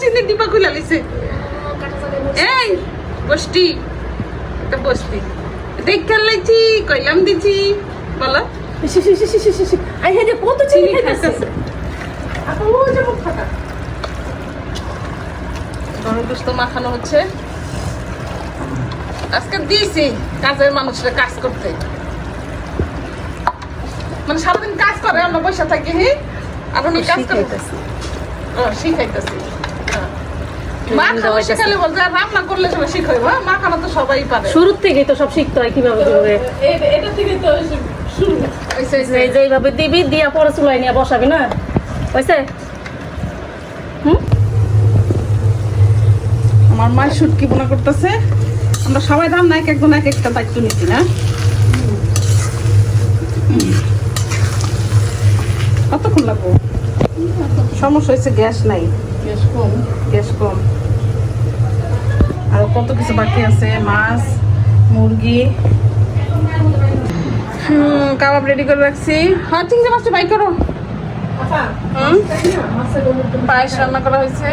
চিনি ডিবা খুলে লিছে এই বস্তি এটা বস্তি দেখার লাইছি কইলাম দিছি বলো আই হে যে কত চিনি খাইতেছে আপু ও যে মুখ ফাটা গরম গোস্ত মাখানো হচ্ছে আজকে দিয়েছি কাজের মানুষরা কাজ করতে মানে সারাদিন কাজ করে আমরা বসে থাকি আর উনি কাজ করতেছি শিখাইতেছি মা খাওয়া শিখালে বলতে রান্না করলে সবাই শিখাইবো মাখানো তো সবাই পারে শুরুর থেকেই তো সব শিখতে হয় কিভাবে দিবে এটা থেকে তো শুরু এই যে এইভাবে দিবি দিয়া পরে চুলাই নিয়ে বসাবি না হয়েছে আমার মা শুটকি বোনা করতেছে আমরা সবাই রান্না এক একজন এক একটা দায়িত্ব নিচ্ছি না কতক্ষণ লাগবো সমস্যা হয়েছে গ্যাস নাই গ্যাস কম আরো কত কিছু বাকি আছে মাছ মুরগি কাবাব রেডি করে রাখছি হ্যাঁ চিংড়ি মাছটা বাই করো পায়েস রান্না করা হয়েছে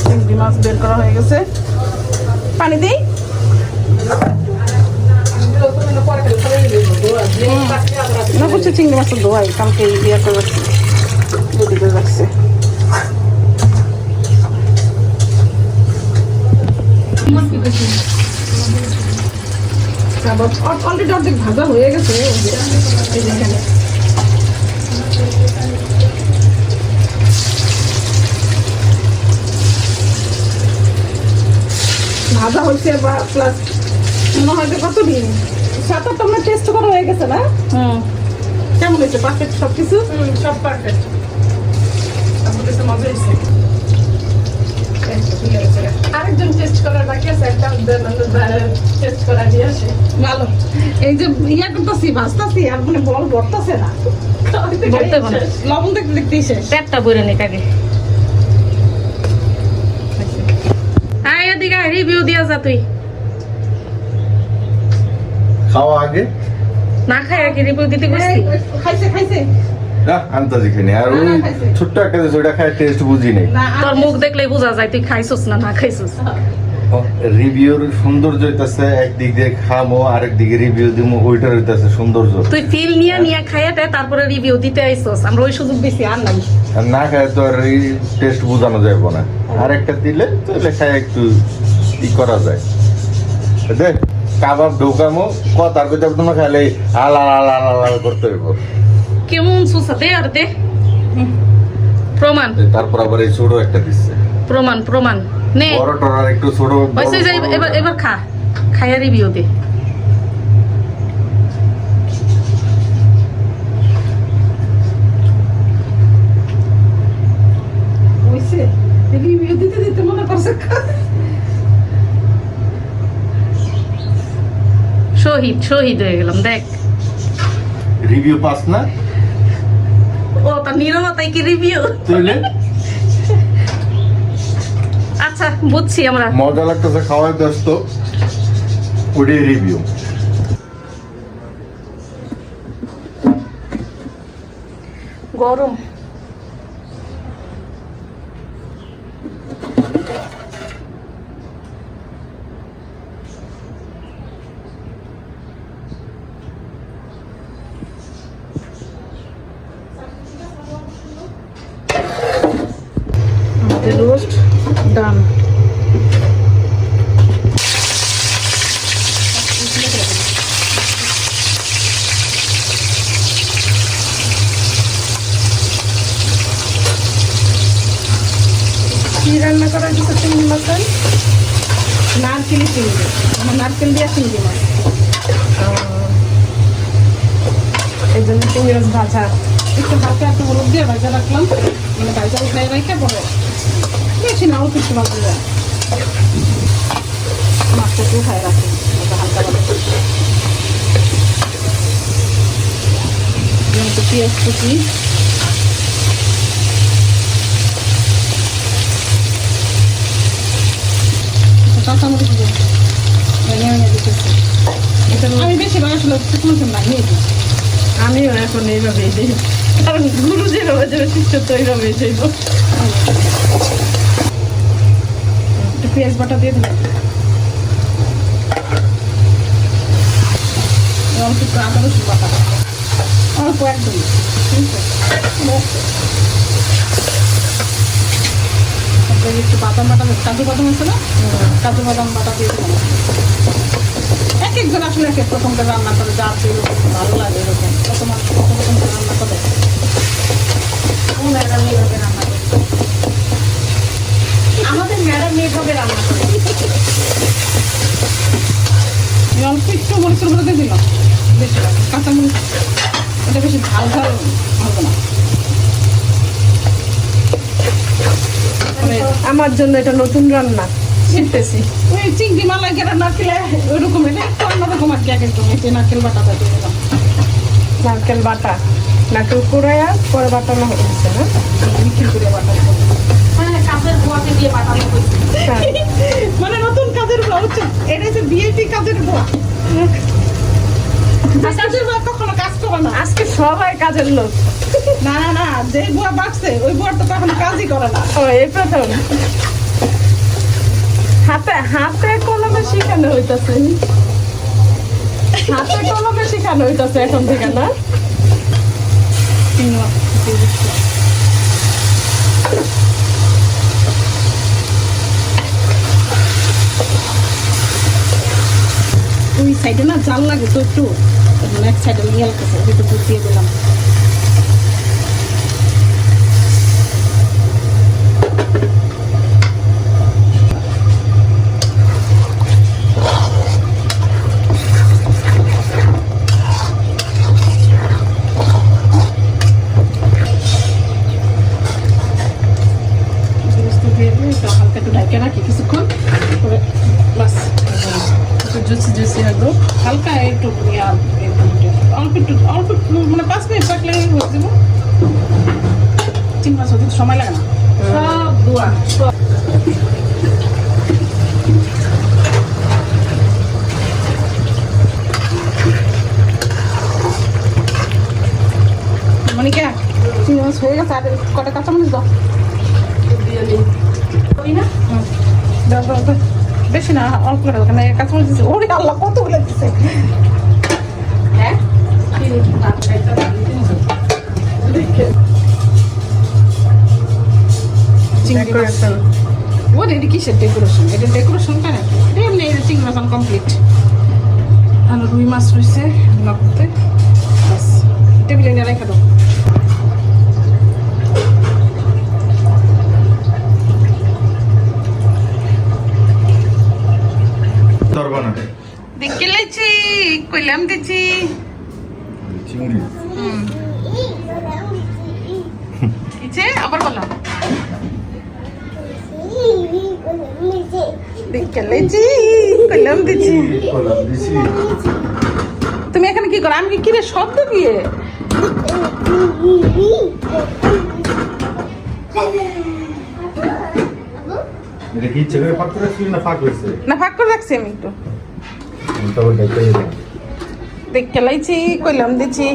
চিংড়ি মাছ বের করা হয়ে গেছে পানি দিই না করছে চিংড়ি মাছের ধোয়াই কালকে ইয়ে করে রাখছি রেডি করে রাখছে অলরেডি অর্ধেক ভাজা হয়ে গেছে এখানে ভাজা হয়েছে বা প্লাস মনে হয় কত দিন 7-8 তোমরা টেস্ট করা হয়ে গেছে না কেমন হয়েছে পারফেক্ট সবকিছু সব পারফেক্ট আপনার কাছে মজা হয়েছে আরেকজন টেস্ট করার বাকি আছে একটা টেস্ট করা দিয়ে আসে ভালো এই যে ইয়া করতেছি ভাজতেছি আর মানে বল ভরতেছে না লবণ দেখতে দেখতেই শেষ পেটটা বইরে নিক আগে আয় এদিকে রিভিউ দিয়া যা তুই খাওয়া আগে না খাই আগে রিভিউ দিতে গেছি খাইছে খাইছে না আন্তাজি খাইনি আর ওই ছোট্ট একটা যে ওটা খায় টেস্ট বুঝি নাই তোর মুখ দেখলেই বোঝা যায় তুই খাইছস না না খাইছস রিভিউর সৌন্দর্য হইতাছে একদিক দিয়ে খামো আরেক দিকে রিভিউ দিমু ওইটার হইতাছে সৌন্দর্য তুই ফিল নিয়ে খাইয়াতে তারপরে রিভিউ দিতে আইছস আমরা ওই সুযোগ বেশি আর নাই আর না খায় তো আর এই টেস্ট বোঝানো যাবে না আরেকটা দিলে তাহলে খায় একটু ই করা যায় দেখ কাবাব ঢোকামো কথার কথা তোমার খাইলে আলা আলা আলা করতে হইব কেমন সুসা দে আর দে প্রমাণ তারপর আবার এই ছোট একটা দিচ্ছে প্রমাণ নে বড় টরার একটু ছোট হইছে যাই এবার খা খাইয়া রিভিউ দে হইছে রিভিউ দিতে দিতে মনে করছে শহীদ হয়ে গেলাম দেখ রিভিউ পাস না ও তা নীরবতাই কি রিভিউ তাইলে আচ্ছা বুঝছি আমরা মজা লাগতেছে খাওয়াই ব্যস্ত ওটাই রিভিউ গরম রোস্ট ডান কি রান্না করা হয়েছে চিংড়ি মাছ নারকেলি চিংড়ি আমার নারকেল দিয়া চিংড়ি মাছ এই জন্য চিংড়ি মাছ ভাজা একটু হালকা একটু হলুদ দিয়ে ভাজা রাখলাম মানে ভাজা উঠাই রেখে পরে বেশি না অল্প একটু ভাজা যায় মাছটা একটু উঠাই রাখি হালকা ভাজা পেঁয়াজ কুচি কাঁচামরিচ আমি বেশি আসলে শুকনো শুকনো নিয়ে দিচ্ছি আমিও এখন এইভাবেই দিই, কারণ গুরু যেভাবে যাবে শিষ্য তো এইভাবেই যাইব। একটু পেঁয়াজ বাটা দিয়ে দিলাম, অল্প একটু আদা রসুন বাটা, অল্প একদম, ঠিক আছে। একটু বাদাম বাটা, কাজু বাদাম আছে না, কাজু বাদাম বাটা দিয়ে দিলাম। এক একজন আসলে এক এক রকম করে রান্না করে, যার যেরকম ভালো লাগে এরকম, কত মানুষ কত রকম করে রান্না করে। আমাদের ম্যাডাম এইভাবে রান্না করে। অল্প একটু মরিচের গুঁড়ো দিয়ে দিলাম, বেশি কাঁচামরিচ, এটা বেশি ঝাল ঝাল হবে না। আমার জন্য এটা নতুন রান্না শিখতেছি। ওই চিংড়ি মালাই রান্না খেলে ওইরকম, এটা একটু অন্যরকম আর কি। এক একদম এই নারকেল বাটাটা দিয়ে দিলাম, নারকেল বাটা, নারকেল কুড়াইয়া পরে বাটানো হচ্ছে না, মিষ্টি করে বাটা, কাজের বুয়াকে দিয়ে বাটানো হয়েছে। মানে নতুন কাজের বুয়া হচ্ছে, এটা হচ্ছে বিএপি কাজের বুয়া। কাজের বুয়া কখনো কাজ করে না, আজকে সবাই কাজের লোক। না না না, যে বুয়া বাঁচছে ওই বুয়ার তো কখনো কাজই করে না। ও এই প্রথম হাতে হাতে কলমে শিখানো হইতাছে, হাতে কলমে শিখানো হইতাছে এখন থেকে না। ওই সাইডে না জাল লাগে তো একটু, এক সাইডে নিয়ে লাগতেছে, একটু গুছিয়ে দিলাম। হালকা একটু ঢাকা রাখি কিছুক্ষণ, জুসি জুসি রাখবো হালকা একটু, অল্প একটু অল্প মানে 5 মিনিট রাখলে হয়ে যাবো। চিংড়ি মাছ হতে সময় লাগে না, সব দোয়া মানে কে চিংড়ি মাছ হয়ে গেছে। আর কটা কাঁচামরিচ দাও, বেশি না, অল্প করে দাও, কাঁচামরিচ দিচ্ছে। ওরে আল্লাহ কত লাগতেছে। হ্যাঁ এটা কিসের ডেকোরেশন? এটা ডেকোরেশন কেন? এমনি চিংড়ি মাছ কমপ্লিট। আর রুই মাছ রয়েছে রান্না করতে, বাস টেবিলে নিয়ে রেখে দাও। দেখে লাইছি, কইলাম দিছি চিংড়ি। কিছে আবার বলো, দেখে লাইছি, কইলাম দিছি। তুমি এখানে কি করো? আমি কি রে শব্দ কি? এটা কি ইচ্ছে করে ফাঁক করে রাখছিস না ফাঁক হয়েছে? না ফাঁক করে রাখছি আমি একটু। দেখে লাইছি, কইলাম দিছি।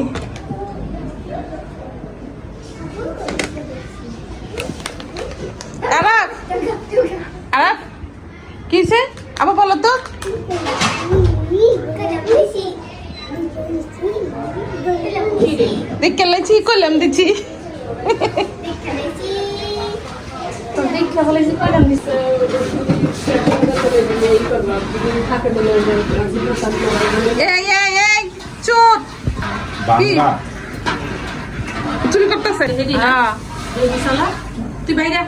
আরাফ আরাফ কিছে আবার বলো তো। দেখে লাইছি, কইলাম দিছি। চুরি করতেছে। তুই বাইরা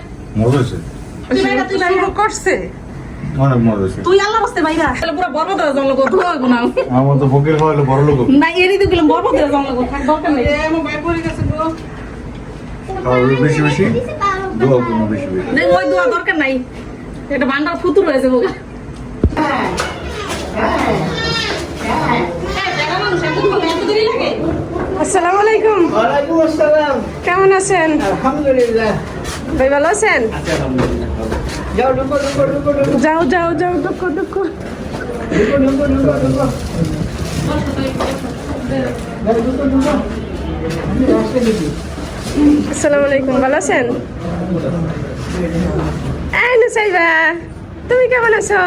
করছে অনেক মজা হয়েছে। তুই আল্লাহ বসতে বাইরা পুরো বরবদ জন্ম করতে হবে না। আমার তো ফকির হলো বড় লোক না এরই তো গেলাম বরবদ জন্ম করতে থাক দরকার নেই। আমার ভাই পড়ে গেছে গো, বেশি বেশি দোয়া করুন, বেশি বেশি ওই দোয়া দরকার নাই, এটা বান্ডার ফুতুর হয়েছে বোকা। আসসালামু আলাইকুম। ওয়ালাইকুম আসসালাম। কেমন আছেন? আলহামদুলিল্লাহ। ভাই ভালো আছেন? আলহামদুলিল্লাহ। যাও ঢুকো ঢুকো ঢুকো ঢুকো যাও যাও যাও ঢুকো ঢুকো ঢুকো ঢুকো ঢুকো ঢুকো। আসসালামু আলাইকুম, ভালো আছেন? এই নুসাইবা, তুমি কেমন আছো?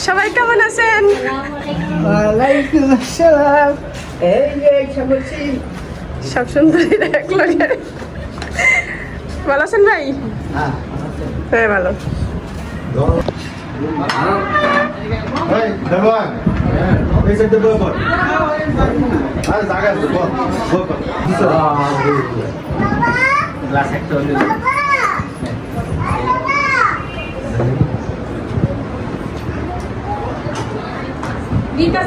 সবাই কেমন আছেন? ওয়ালাইকুম আসসালাম। এই যে বলছি সব সুন্দরীরা এক লগে। ভালো আছেন ভাই? হ্যাঁ ভালো। এই দেবান এই সাইডে বল বল আর জায়গা আছে বল বল গ্লাস একটা হলো দিটা